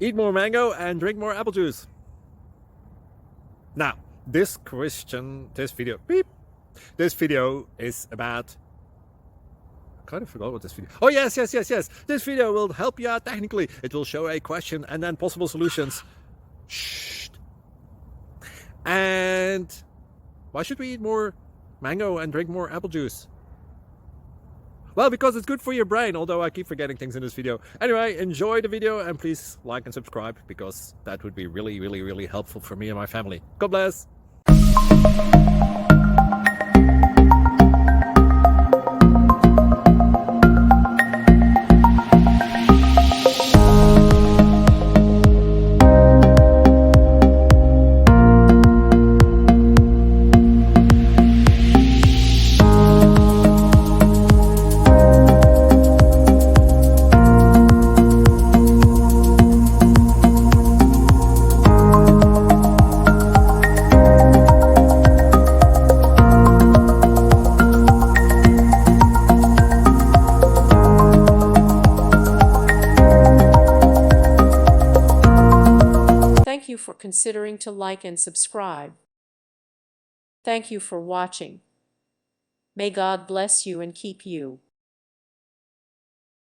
Eat more mango and drink more apple juice. Now, this video is about... I kind of forgot what this video... Oh, yes. This video will help you out technically. It will show a question and then possible solutions. Shh. And why should we eat more mango and drink more apple juice? Well, because it's good for your brain, although I keep forgetting things in this video. Anyway, enjoy the video and please like and subscribe, because that would be really helpful for me and my family. God bless! Thank you for considering to like and subscribe. Thank you for watching. May God bless you and keep you.